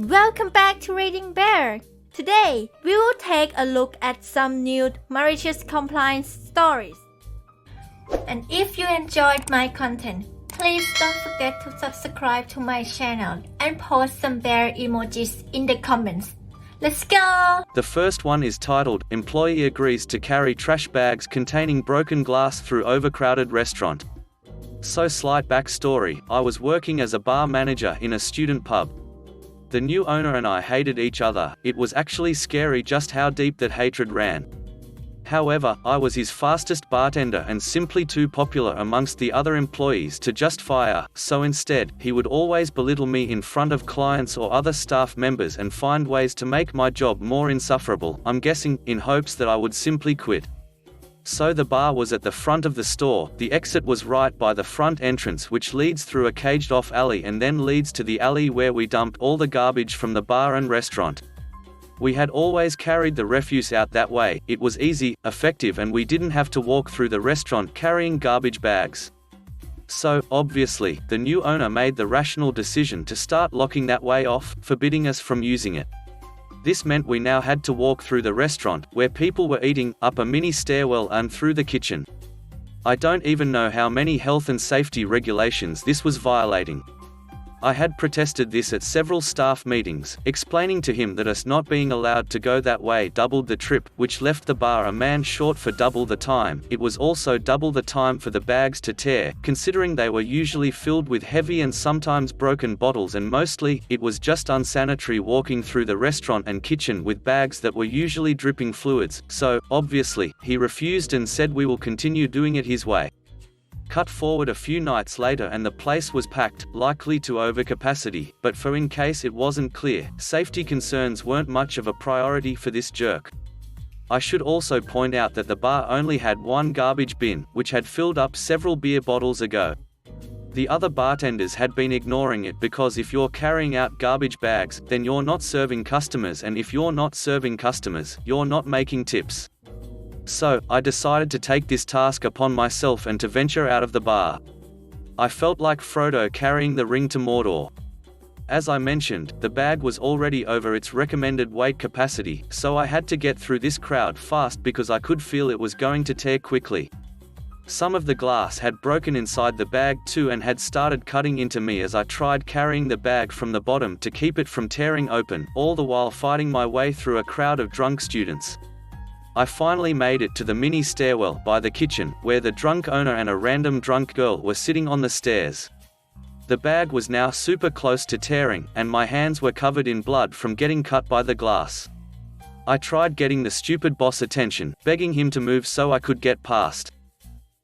Welcome back to Reading Bear. Today, we will take a look at some new malicious compliance stories. And if you enjoyed my content, please don't forget to subscribe to my channel and post some bear emojis in the comments. Let's go! The first one is titled, Employee Agrees to Carry Trash Bags Containing Broken Glass Through Overcrowded Restaurant. So slight backstory, I was working as a bar manager in a student pub. The new owner and I hated each other. It was actually scary just how deep that hatred ran. However, I was his fastest bartender and simply too popular amongst the other employees to just fire, so instead, he would always belittle me in front of clients or other staff members and find ways to make my job more insufferable, I'm guessing, in hopes that I would simply quit. So the bar was at the front of the store, the exit was right by the front entrance which leads through a caged-off alley and then leads to the alley where we dumped all the garbage from the bar and restaurant. We had always carried the refuse out that way. It was easy, effective, and we didn't have to walk through the restaurant carrying garbage bags. So, obviously, the new owner made the rational decision to start locking that way off, forbidding us from using it. This meant we now had to walk through the restaurant, where people were eating, up a mini stairwell and through the kitchen. I don't even know how many health and safety regulations this was violating. I had protested this at several staff meetings, explaining to him that us not being allowed to go that way doubled the trip, which left the bar a man short for double the time. It was also double the time for the bags to tear, considering they were usually filled with heavy and sometimes broken bottles, and mostly, it was just unsanitary walking through the restaurant and kitchen with bags that were usually dripping fluids, so, obviously, he refused and said we will continue doing it his way. Cut forward a few nights later and the place was packed, likely to overcapacity, but for in case it wasn't clear, safety concerns weren't much of a priority for this jerk. I should also point out that the bar only had one garbage bin, which had filled up several beer bottles ago. The other bartenders had been ignoring it because if you're carrying out garbage bags, then you're not serving customers, and if you're not serving customers, you're not making tips. So, I decided to take this task upon myself and to venture out of the bar. I felt like Frodo carrying the ring to Mordor. As I mentioned, the bag was already over its recommended weight capacity, so I had to get through this crowd fast because I could feel it was going to tear quickly. Some of the glass had broken inside the bag too and had started cutting into me as I tried carrying the bag from the bottom to keep it from tearing open, all the while fighting my way through a crowd of drunk students. I finally made it to the mini stairwell by the kitchen, where the drunk owner and a random drunk girl were sitting on the stairs. The bag was now super close to tearing, and my hands were covered in blood from getting cut by the glass. I tried getting the stupid boss attention, begging him to move so I could get past.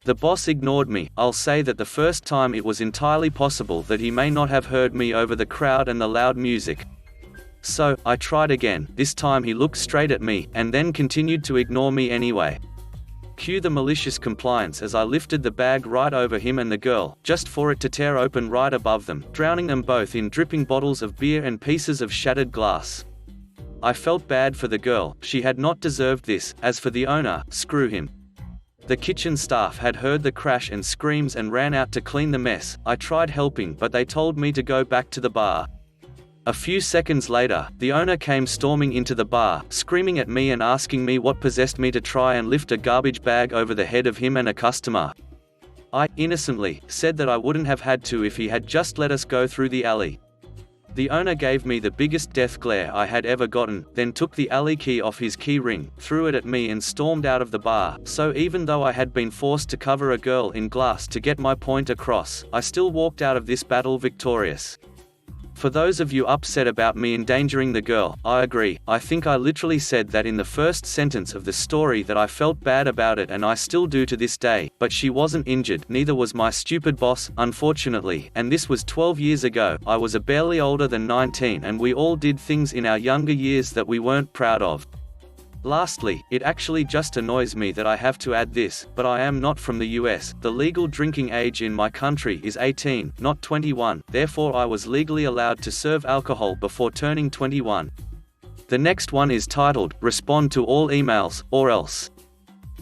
The boss ignored me. I'll say that the first time it was entirely possible that he may not have heard me over the crowd and the loud music. So, I tried again. This time he looked straight at me, and then continued to ignore me anyway. Cue the malicious compliance as I lifted the bag right over him and the girl, just for it to tear open right above them, drowning them both in dripping bottles of beer and pieces of shattered glass. I felt bad for the girl, she had not deserved this. As for the owner, screw him. The kitchen staff had heard the crash and screams and ran out to clean the mess. I tried helping, but they told me to go back to the bar. A few seconds later, the owner came storming into the bar, screaming at me and asking me what possessed me to try and lift a garbage bag over the head of him and a customer. I, innocently, said that I wouldn't have had to if he had just let us go through the alley. The owner gave me the biggest death glare I had ever gotten, then took the alley key off his key ring, threw it at me and stormed out of the bar. So even though I had been forced to cover a girl in glass to get my point across, I still walked out of this battle victorious. For those of you upset about me endangering the girl, I agree. I think I literally said that in the first sentence of the story that I felt bad about it, and I still do to this day, but she wasn't injured, neither was my stupid boss, unfortunately, and this was 12 years ago. I was a barely older than 19 and we all did things in our younger years that we weren't proud of. Lastly, it actually just annoys me that I have to add this, but I am not from the US. The legal drinking age in my country is 18, not 21, therefore I was legally allowed to serve alcohol before turning 21. The next one is titled, Respond to All Emails, or Else.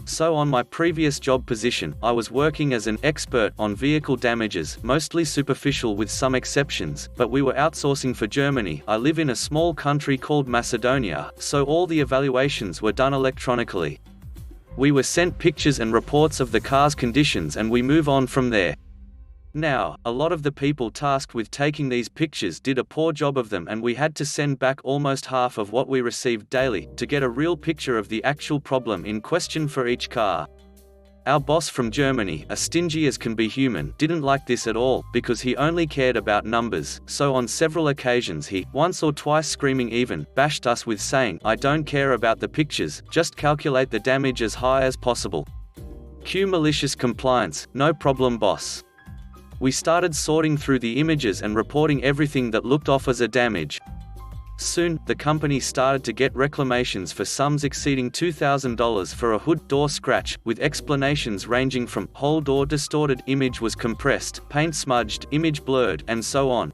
So on my previous job position, I was working as an expert on vehicle damages, mostly superficial with some exceptions, but we were outsourcing for Germany. I live in a small country called Macedonia, so all the evaluations were done electronically. We were sent pictures and reports of the car's conditions and we move on from there. Now, a lot of the people tasked with taking these pictures did a poor job of them and we had to send back almost half of what we received daily, to get a real picture of the actual problem in question for each car. Our boss from Germany, as stingy as can be human, didn't like this at all, because he only cared about numbers, so on several occasions he, once or twice screaming even, bashed us with saying, "I don't care about the pictures, just calculate the damage as high as possible." Cue malicious compliance, no problem boss. We started sorting through the images and reporting everything that looked off as a damage. Soon, the company started to get reclamations for sums exceeding $2,000 for a hood door scratch, with explanations ranging from whole door distorted, image was compressed, paint smudged, image blurred, and so on.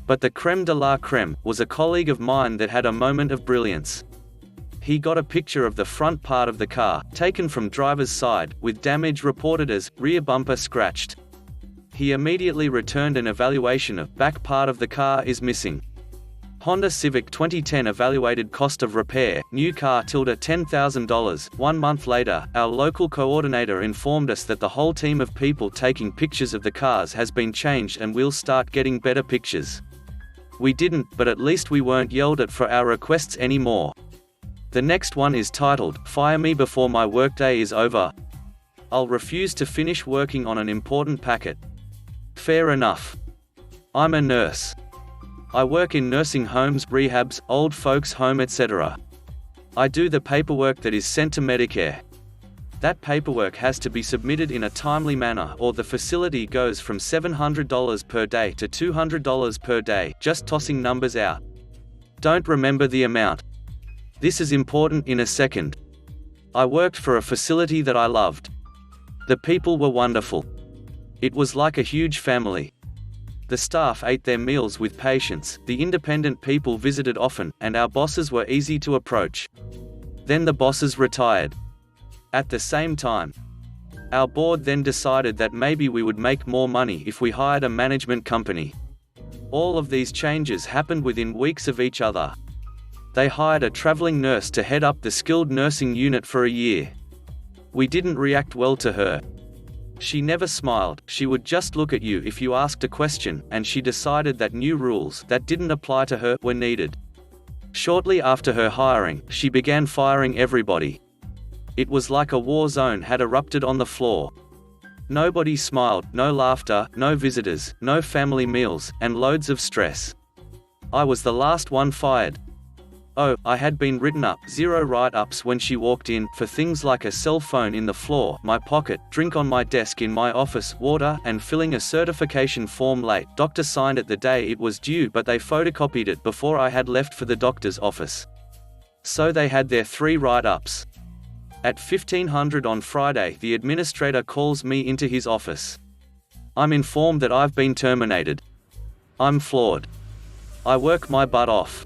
But the creme de la creme was a colleague of mine that had a moment of brilliance. He got a picture of the front part of the car, taken from driver's side, with damage reported as rear bumper scratched. He immediately returned an evaluation of back part of the car is missing. Honda Civic 2010 evaluated cost of repair, new car $10,000. 1 month later, our local coordinator informed us that the whole team of people taking pictures of the cars has been changed and we'll start getting better pictures. We didn't, but at least we weren't yelled at for our requests anymore. The next one is titled, "Fire Me Before My Workday Is Over." I'll refuse to finish working on an important packet. Fair enough. I'm a nurse. I work in nursing homes, rehabs, old folks' home, etc. I do the paperwork that is sent to Medicare. That paperwork has to be submitted in a timely manner or the facility goes from $700 per day to $200 per day, just tossing numbers out. Don't remember the amount. This is important in a second. I worked for a facility that I loved. The people were wonderful. It was like a huge family. The staff ate their meals with patience, the independent people visited often, and our bosses were easy to approach. Then the bosses retired. At the same time, our board then decided that maybe we would make more money if we hired a management company. All of these changes happened within weeks of each other. They hired a traveling nurse to head up the skilled nursing unit for a year. We didn't react well to her. She never smiled, she would just look at you if you asked a question, and she decided that new rules that didn't apply to her were needed. Shortly after her hiring, she began firing everybody. It was like a war zone had erupted on the floor. Nobody smiled, no laughter, no visitors, no family meals, and loads of stress. I was the last one fired. Oh, I had been written up, 0 write-ups when she walked in, for things like a cell phone in the floor, my pocket, drink on my desk in my office, water, and filling a certification form late. Doctor signed it the day it was due but they photocopied it before I had left for the doctor's office. So they had their 3 write-ups. At 1500 on Friday, the administrator calls me into his office. I'm informed that I've been terminated. I'm floored. I work my butt off.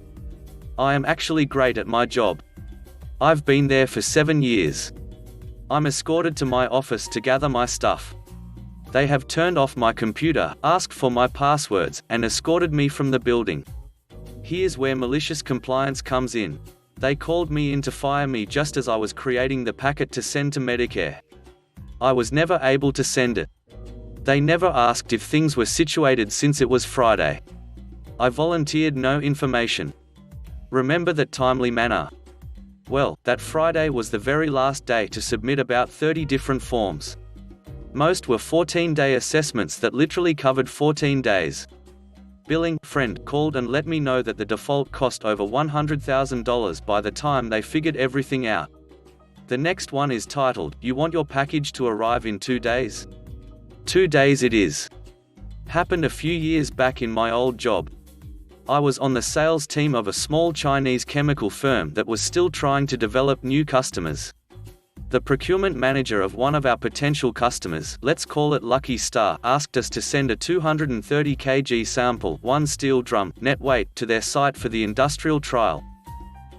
I am actually great at my job. I've been there for 7 years. I'm escorted to my office to gather my stuff. They have turned off my computer, asked for my passwords, and escorted me from the building. Here's where malicious compliance comes in. They called me in to fire me just as I was creating the packet to send to Medicare. I was never able to send it. They never asked if things were situated since it was Friday. I volunteered no information. Remember that timely manner. Well, that Friday was the very last day to submit about 30 different forms. Most were 14-day assessments that literally covered 14 days. Billing friend called and let me know that the default cost over $100,000 by the time they figured everything out. The next one is titled, "You want your package to arrive in 2 days?" 2 days it is. Happened a few years back in my old job. I was on the sales team of a small Chinese chemical firm that was still trying to develop new customers. The procurement manager of one of our potential customers, let's call it Lucky Star, asked us to send a 230 kg sample, 1 steel drum, net weight, to their site for the industrial trial.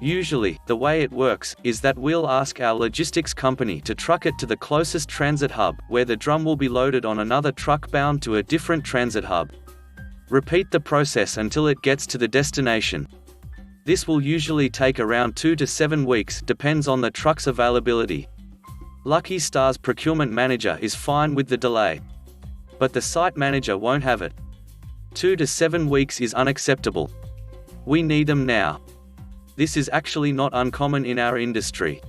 Usually, the way it works is that we'll ask our logistics company to truck it to the closest transit hub, where the drum will be loaded on another truck bound to a different transit hub. Repeat the process until it gets to the destination. This will usually take around 2 to 7 weeks, depends on the truck's availability. Lucky Star's procurement manager is fine with the delay, but the site manager won't have it. 2 to 7 weeks is unacceptable. We need them now. This is actually not uncommon in our industry.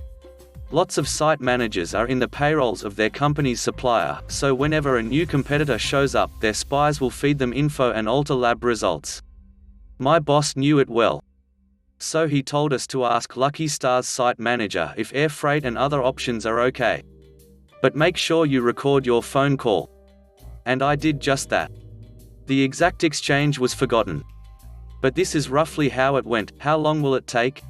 Lots of site managers are in the payrolls of their company's supplier, so whenever a new competitor shows up, their spies will feed them info and alter lab results. My boss knew it well. So he told us to ask Lucky Star's site manager if air freight and other options are okay. But make sure you record your phone call. And I did just that. The exact exchange was forgotten. But this is roughly how it went. How long will it take?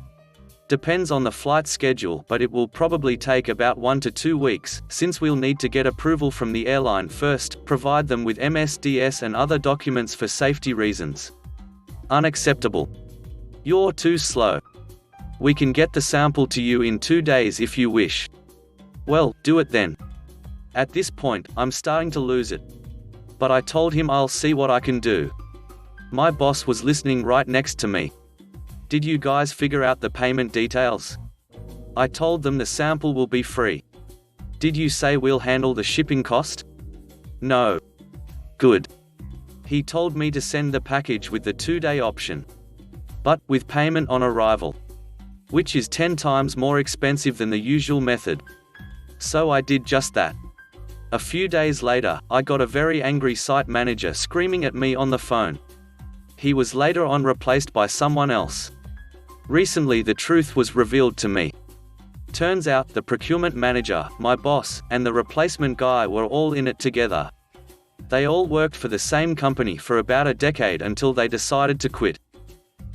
Depends on the flight schedule, but it will probably take about 1 to 2 weeks, since we'll need to get approval from the airline first, provide them with MSDS and other documents for safety reasons. Unacceptable. You're too slow. We can get the sample to you in 2 days if you wish. Well, do it then. At this point, I'm starting to lose it. But I told him I'll see what I can do. My boss was listening right next to me. Did you guys figure out the payment details? I told them the sample will be free. Did you say we'll handle the shipping cost? No. Good. He told me to send the package with the 2-day option, but with payment on arrival, which is 10 times more expensive than the usual method. So I did just that. A few days later, I got a very angry site manager screaming at me on the phone. He was later on replaced by someone else. Recently the truth was revealed to me. Turns out the procurement manager, my boss, and the replacement guy were all in it together. They all worked for the same company for about a decade until they decided to quit.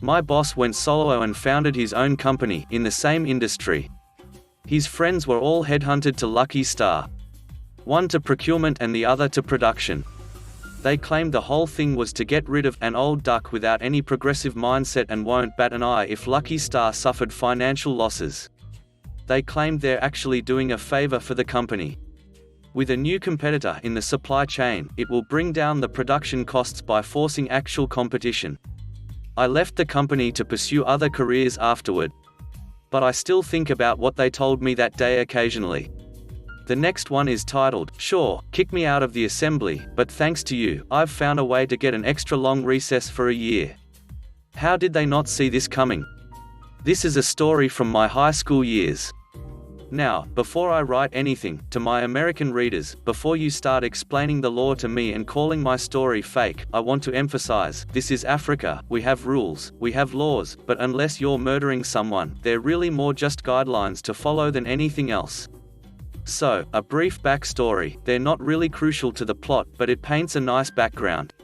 My boss went solo and founded his own company in the same industry. His friends were all headhunted to Lucky Star. One to procurement and the other to production. They claimed the whole thing was to get rid of an old duck without any progressive mindset and won't bat an eye if Lucky Star suffered financial losses. They claimed they're actually doing a favor for the company. With a new competitor in the supply chain, it will bring down the production costs by forcing actual competition. I left the company to pursue other careers afterward. But I still think about what they told me that day occasionally. The next one is titled, "Sure, kick me out of the assembly, but thanks to you, I've found a way to get an extra long recess for a year." How did they not see this coming? This is a story from my high school years. Now, before I write anything, to my American readers, before you start explaining the law to me and calling my story fake, I want to emphasize, this is Africa, we have rules, we have laws, but unless you're murdering someone, they're really more just guidelines to follow than anything else. So, a brief backstory, they're not really crucial to the plot, but it paints a nice background.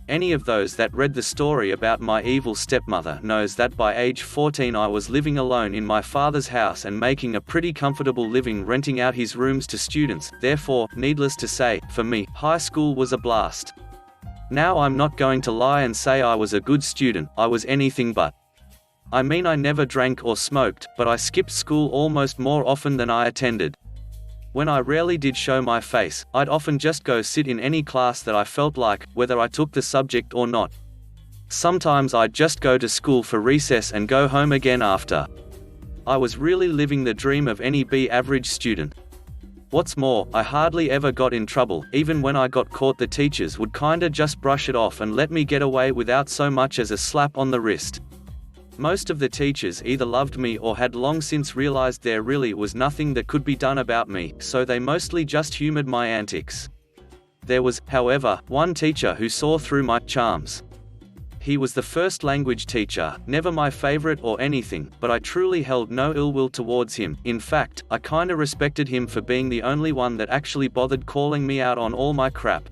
Any of those that read the story about my evil stepmother knows that by age 14 I was living alone in my father's house and making a pretty comfortable living renting out his rooms to students. Therefore, needless to say, for me, high school was a blast. Now I'm not going to lie and say I was a good student, I was anything but. I mean, I never drank or smoked, but I skipped school almost more often than I attended. When I rarely did show my face, I'd often just go sit in any class that I felt like, whether I took the subject or not. Sometimes I'd just go to school for recess and go home again after. I was really living the dream of any B-average student. What's more, I hardly ever got in trouble. Even when I got caught, the teachers would kinda just brush it off and let me get away without so much as a slap on the wrist. Most of the teachers either loved me or had long since realized there really was nothing that could be done about me, so they mostly just humored my antics. There was, however, one teacher who saw through my charms. He was the first language teacher, never my favorite or anything, but I truly held no ill will towards him. In fact, I kinda respected him for being the only one that actually bothered calling me out on all my crap.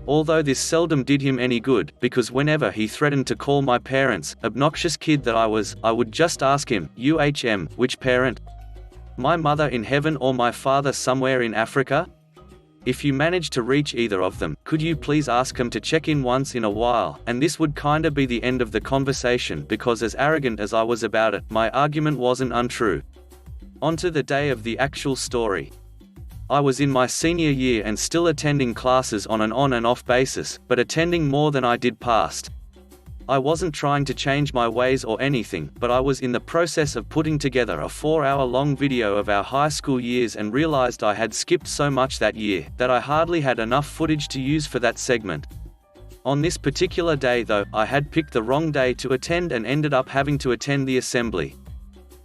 Although this seldom did him any good, because whenever he threatened to call my parents, obnoxious kid that I was, I would just ask him, which parent? My mother in heaven or my father somewhere in Africa? If you manage to reach either of them, could you please ask them to check in once in a while? And this would kinda be the end of the conversation, because as arrogant as I was about it, my argument wasn't untrue. On to the day of the actual story. I was in my senior year and still attending classes on an on and off basis, but attending more than I did past. I wasn't trying to change my ways or anything, but I was in the process of putting together a 4-hour-long video of our high school years and realized I had skipped so much that year, that I hardly had enough footage to use for that segment. On this particular day though, I had picked the wrong day to attend and ended up having to attend the assembly.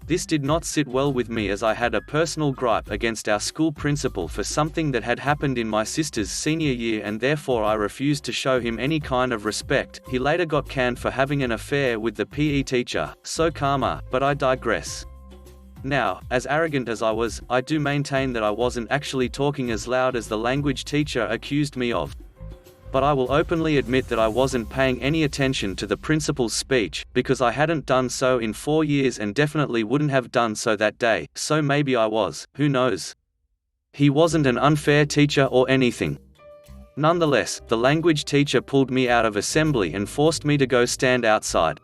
This did not sit well with me, as I had a personal gripe against our school principal for something that had happened in my sister's senior year, and therefore I refused to show him any kind of respect. He later got canned for having an affair with the PE teacher, so karma, but I digress. Now, as arrogant as I was, I do maintain that I wasn't actually talking as loud as the language teacher accused me of. But I will openly admit that I wasn't paying any attention to the principal's speech, because I hadn't done so in 4 years and definitely wouldn't have done so that day, so maybe I was, who knows? He wasn't an unfair teacher or anything. Nonetheless, the language teacher pulled me out of assembly and forced me to go stand outside.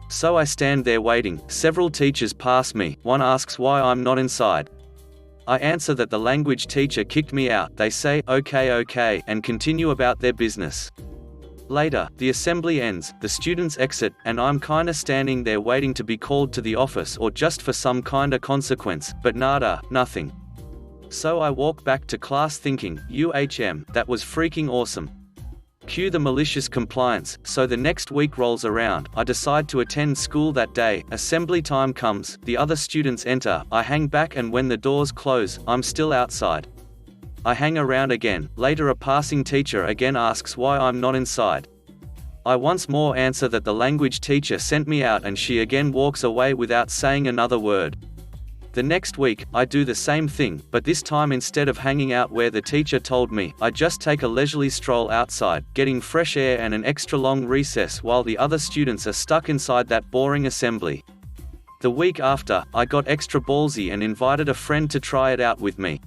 So I stand there waiting, several teachers pass me, one asks why I'm not inside. I answer that the language teacher kicked me out. They say, okay, and continue about their business. Later, the assembly ends, the students exit, and I'm kinda standing there waiting to be called to the office or just for some kinda consequence, but nada, nothing. So I walk back to class thinking, that was freaking awesome. Cue the malicious compliance. So the next week rolls around, I decide to attend school that day, assembly time comes, the other students enter, I hang back, and when the doors close, I'm still outside. I hang around again, later a passing teacher again asks why I'm not inside. I once more answer that the language teacher sent me out, and she again walks away without saying another word. The next week, I do the same thing, but this time instead of hanging out where the teacher told me, I just take a leisurely stroll outside, getting fresh air and an extra long recess while the other students are stuck inside that boring assembly. The week after, I got extra ballsy and invited a friend to try it out with me.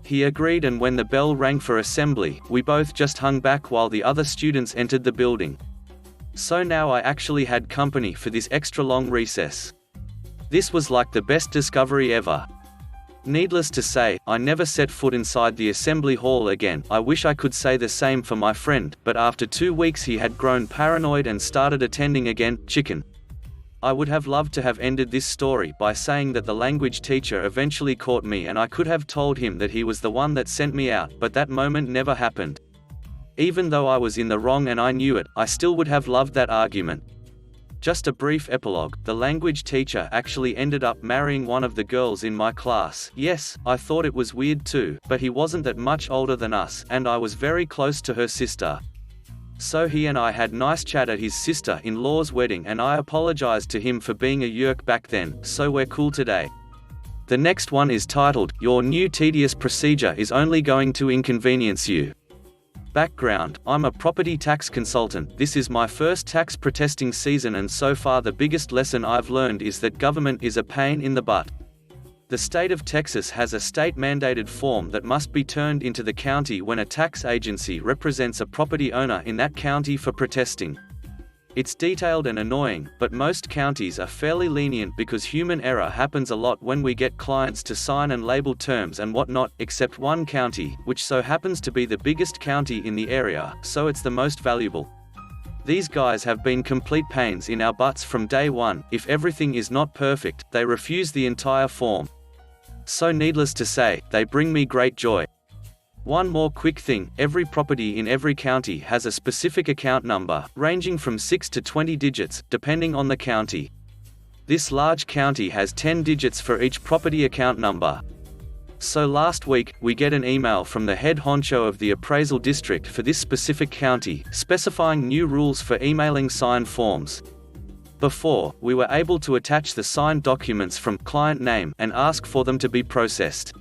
He agreed, and when the bell rang for assembly, we both just hung back while the other students entered the building. So now I actually had company for this extra long recess. This was like the best discovery ever. Needless to say, I never set foot inside the assembly hall again. I wish I could say the same for my friend, but after 2 weeks he had grown paranoid and started attending again. Chicken. I would have loved to have ended this story by saying that the language teacher eventually caught me and I could have told him that he was the one that sent me out, but that moment never happened. Even though I was in the wrong and I knew it, I still would have loved that argument. Just a brief epilogue, the language teacher actually ended up marrying one of the girls in my class. Yes, I thought it was weird too, but he wasn't that much older than us, and I was very close to her sister. So he and I had nice chat at his sister-in-law's wedding, and I apologized to him for being a yerk back then, so we're cool today. The next one is titled, Your New Tedious Procedure is Only Going to Inconvenience You. Background: I'm a property tax consultant. This is my first tax protesting season, and so far the biggest lesson I've learned is that government is a pain in the butt. The state of Texas has a state-mandated form that must be turned into the county when a tax agency represents a property owner in that county for protesting. It's detailed and annoying, but most counties are fairly lenient because human error happens a lot when we get clients to sign and label terms and whatnot, except one county, which so happens to be the biggest county in the area, so it's the most valuable. These guys have been complete pains in our butts from day one. If everything is not perfect, they refuse the entire form. So needless to say, they bring me great joy. One more quick thing, every property in every county has a specific account number, ranging from 6 to 20 digits, depending on the county. This large county has 10 digits for each property account number. So last week, we get an email from the head honcho of the appraisal district for this specific county, specifying new rules for emailing signed forms. Before, we were able to attach the signed documents from client name and ask for them to be processed.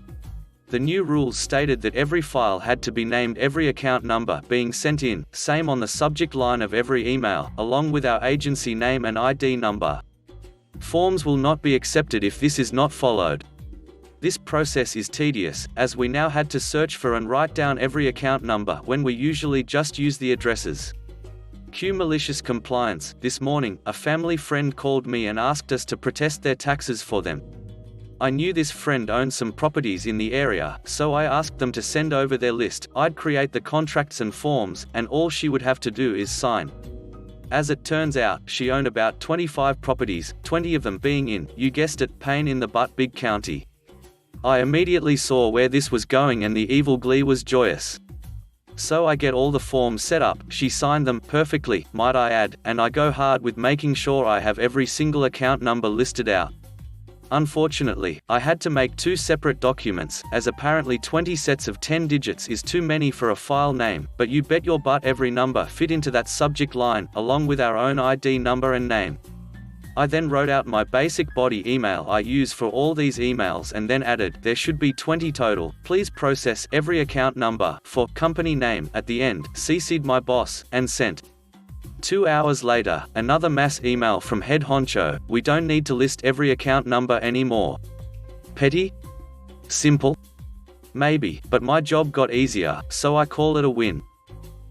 The new rules stated that every file had to be named, every account number being sent in, same on the subject line of every email, along with our agency name and ID number. Forms will not be accepted if this is not followed. This process is tedious, as we now had to search for and write down every account number when we usually just use the addresses. Cue malicious compliance. This morning, a family friend called me and asked us to protest their taxes for them. I knew this friend owned some properties in the area, so I asked them to send over their list. I'd create the contracts and forms, and all she would have to do is sign. As it turns out, she owned about 25 properties, 20 of them being in, you guessed it, pain in the butt big county. I immediately saw where this was going and the evil glee was joyous. So I get all the forms set up, she signed them perfectly, might I add, and I go hard with making sure I have every single account number listed out. Unfortunately, I had to make 2 separate documents, as apparently 20 sets of 10 digits is too many for a file name, but you bet your butt every number fit into that subject line, along with our own ID number and name. I then wrote out my basic body email I use for all these emails and then added, there should be 20 total, please process every account number, for company name, at the end, CC'd my boss, and sent. 2 hours later, another mass email from head honcho, we don't need to list every account number anymore. Petty? Simple? Maybe, but my job got easier, so I call it a win.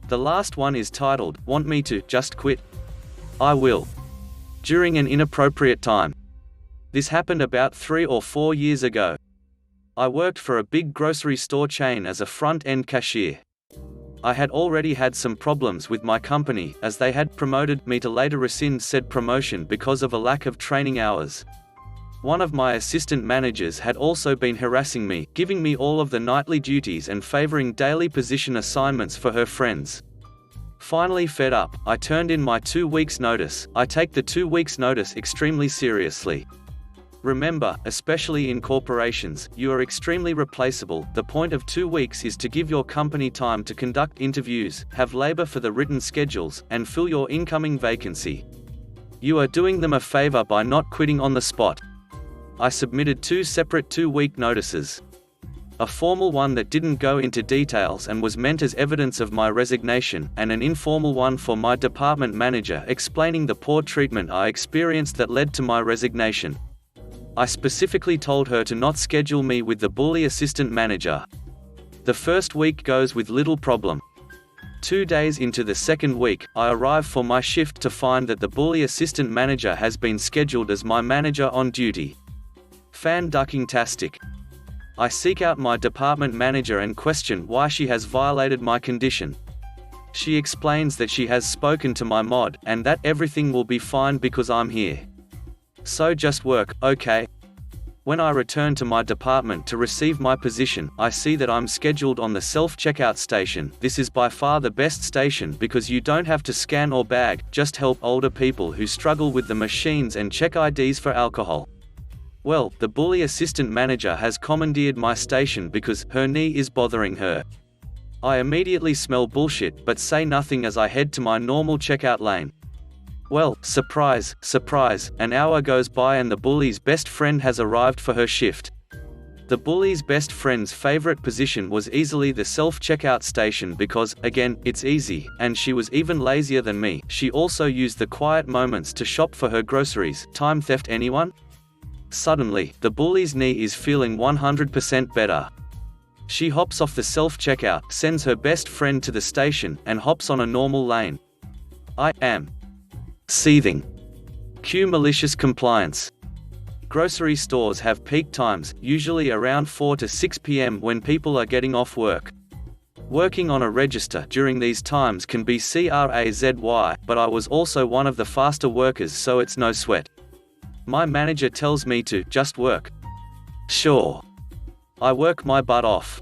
The last one is titled, Want me to just quit? I will. During an inappropriate time. This happened about 3 or 4 years ago. I worked for a big grocery store chain as a front-end cashier. I had already had some problems with my company, as they had promoted me to later rescind said promotion because of a lack of training hours. One of my assistant managers had also been harassing me, giving me all of the nightly duties and favoring daily position assignments for her friends. Finally fed up, I turned in my 2 weeks notice. I take the 2 weeks notice extremely seriously. Remember, especially in corporations, you are extremely replaceable. The point of 2 weeks is to give your company time to conduct interviews, have labor for the written schedules, and fill your incoming vacancy. You are doing them a favor by not quitting on the spot. I submitted 2 separate 2-week notices. A formal one that didn't go into details and was meant as evidence of my resignation, and an informal one for my department manager explaining the poor treatment I experienced that led to my resignation. I specifically told her to not schedule me with the bully assistant manager. The first week goes with little problem. 2 days into the second week, I arrive for my shift to find that the bully assistant manager has been scheduled as my manager on duty. Fan-ducking-tastic. I seek out my department manager and question why she has violated my condition. She explains that she has spoken to my mod, and that everything will be fine because I'm here. So just work, okay? When I return to my department to receive my position, I see that I'm scheduled on the self-checkout station. This is by far the best station because you don't have to scan or bag, just help older people who struggle with the machines and check IDs for alcohol. Well, the bully assistant manager has commandeered my station because her knee is bothering her. I immediately smell bullshit but say nothing as I head to my normal checkout lane. Well, surprise, surprise, an hour goes by and the bully's best friend has arrived for her shift. The bully's best friend's favorite position was easily the self-checkout station because, again, it's easy, and she was even lazier than me. She also used the quiet moments to shop for her groceries. Time theft, anyone? Suddenly, the bully's knee is feeling 100% better. She hops off the self-checkout, sends her best friend to the station, and hops on a normal lane. I am seething. Cue malicious compliance. Grocery stores have peak times, usually around 4 to 6 p.m. when people are getting off work. Working on a register during these times can be crazy, but I was also one of the faster workers, so it's no sweat. My manager tells me to just work. Sure. I work my butt off.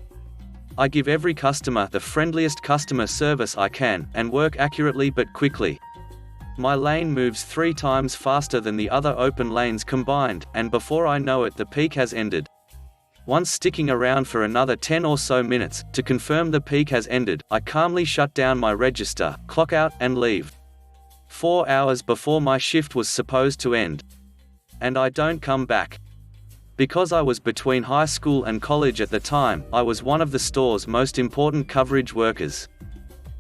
I give every customer the friendliest customer service I can, and work accurately but quickly. My lane moves 3 times faster than the other open lanes combined, and before I know it the peak has ended. Once sticking around for another 10 or so minutes, to confirm the peak has ended, I calmly shut down my register, clock out, and leave. 4 hours before my shift was supposed to end. And I don't come back. Because I was between high school and college at the time, I was one of the store's most important coverage workers.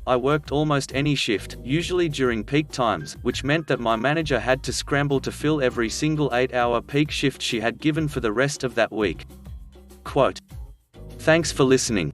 I worked almost any shift, usually during peak times, which meant that my manager had to scramble to fill every single 8-hour peak shift she had given for the rest of that week. quote. Thanks for listening.